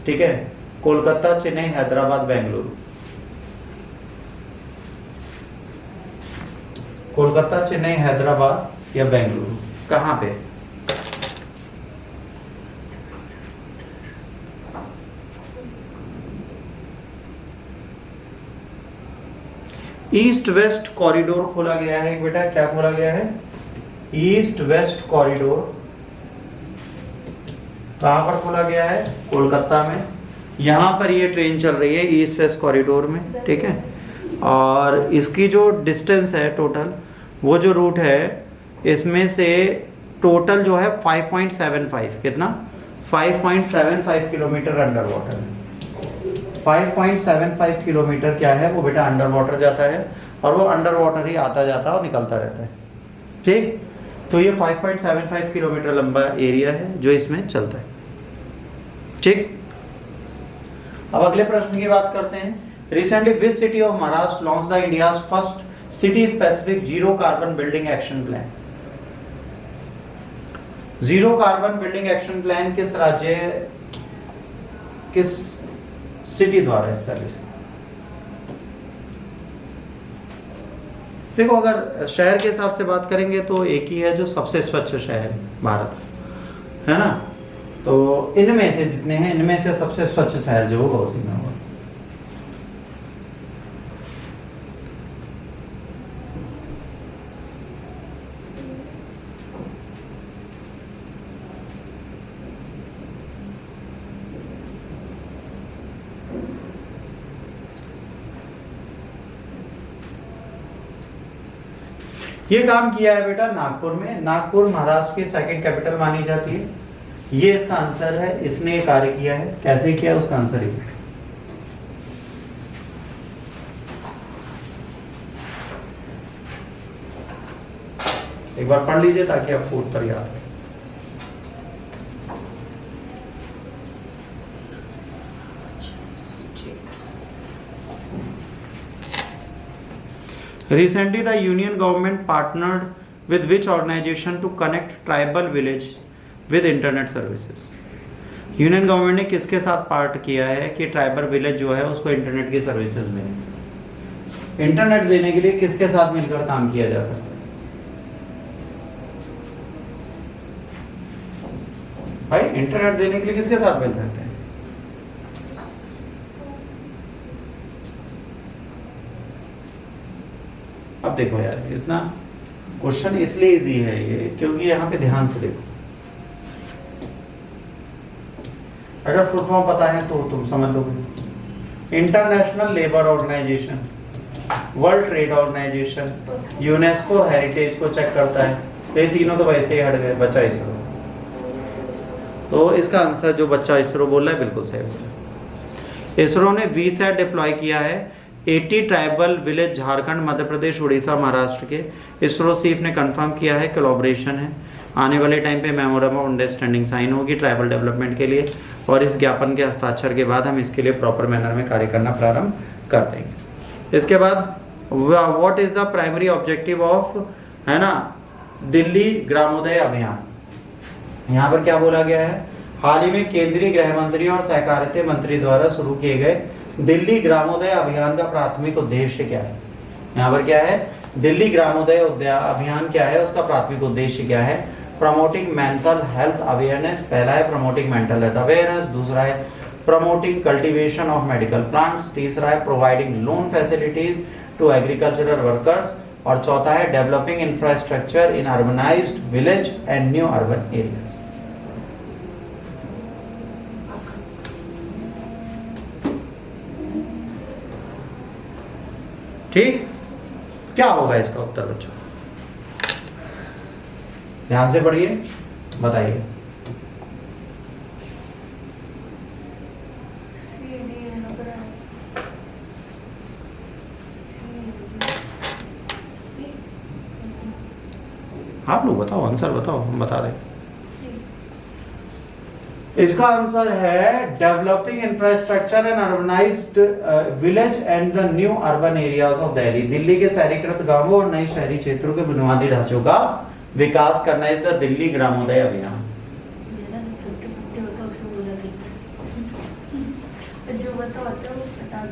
ठीक है, कोलकाता, चेन्नई, हैदराबाद, बेंगलुरु। कोलकाता, चेन्नई, हैदराबाद या बेंगलुरु, कहां पे? ईस्ट वेस्ट कॉरिडोर खोला गया है बेटा। क्या खोला गया है? East west corridor. कहां पर खोला गया है? कोलकाता में। यहां पर ये ट्रेन चल रही है ईस्ट वेस्ट कॉरिडोर में, ठीक है। और इसकी जो डिस्टेंस है टोटल, वो जो रूट है इसमें से टोटल जो है 5.75, कितना? 5.75 किलोमीटर अंडर वाटर है। 5.75 किलोमीटर क्या है वो बेटा? अंडर वाटर जाता है, और वो अंडर वाटर ही आता जाता और निकलता रहता है, ठीक। तो ये 5.75 किलोमीटर लंबा एरिया है जो इसमें चलता है, ठीक। अब अगले प्रश्न की बात करते हैं। Recently which city of Maharashtra launch the India's first city specific zero carbon building action plan. Zero carbon building action plan किस राज्य, किस सिटी द्वारा एस्टैब्लिश? देखो, अगर शहर के हिसाब से बात करेंगे तो एक ही है जो सबसे स्वच्छ शहर भारत है ना। तो इनमें से जितने हैं, इनमें से सबसे स्वच्छ शहर जो होगा उसी में होगा। ये काम किया है बेटा नागपुर में। नागपुर महाराष्ट्र की सेकंड कैपिटल मानी जाती है। ये इसका आंसर है। इसने ये कार्य किया है। कैसे किया उसका आंसर है। एक बार पढ़ लीजिए ताकि आपको उत्तर याद रहे। Recently, the union government partnered with which organization to connect tribal village with internet services? Union government ने किसके साथ पार्ट किया है कि ट्राइबल विलेज जो है उसको इंटरनेट की सर्विसेज मिले? इंटरनेट देने के लिए किसके साथ मिलकर काम किया जा सकता है भाई? इंटरनेट देने के लिए किसके साथ मिल सकते हैं? अब देखो यार, इतना क्वेश्चन इसलिए इजी है ये क्योंकि यहाँ पे ध्यान से देखो। अगर फुल फॉर्म पता है तो तुम समझ लोगे। International labour organisation, world trade organisation, UNESCO heritage को चेक करता है। ये तीनों तो वैसे ही हट गए, बच्चा इसरो। तो इसका आंसर जो बच्चा इसरो बोल रहा है बिल्कुल सही बोल रहा है। इसरो ने वीसैट डिप्लॉय किया है 80 ट्राइबल विलेज झारखंड, मध्य प्रदेश, उड़ीसा, महाराष्ट्र के। इसरो चीफ ने कंफर्म किया है कोलैबोरेशन है। आने वाले टाइम पे मेमोरेंडम ऑफ अंडरस्टैंडिंग साइन होगी ट्राइबल डेवलपमेंट के लिए, और इस ज्ञापन के हस्ताक्षर के बाद हम इसके लिए प्रॉपर मैनर में कार्य करना प्रारंभ कर देंगे। इसके बाद what is the primary objective of, है ना, दिल्ली ग्रामोदय अभियान। यहाँ पर क्या बोला गया है? हाल ही में केंद्रीय गृह मंत्री और सहकारिता मंत्री द्वारा शुरू किए गए दिल्ली ग्रामोदय अभियान का प्राथमिक उद्देश्य क्या है? यहाँ पर क्या है? दिल्ली ग्रामोदय अभियान क्या है, उसका प्राथमिक उद्देश्य क्या है? प्रमोटिंग मेंटल हेल्थ अवेयरनेस, पहला है प्रमोटिंग मेंटल हेल्थ अवेयरनेस, दूसरा है promoting cultivation of medical plants, तीसरा है providing loan facilities to agricultural workers, और चौथा है developing infrastructure in urbanised village and new urban areas. ठीक, क्या होगा इसका उत्तर बच्चों? ध्यान से पढ़िए, बताइए। आप लोग बताओ, आंसर बताओ, हम बता दें। इसका आंसर है developing infrastructure and urbanised village and the new urban areas of Delhi. Delhi के शहरीकृत गांवों और नए शहरी क्षेत्रों के बुनियादी ढांचों का विकास करना इज द दिल्ली ग्रामोदय अभियान। जो बताते हो वो बता दो।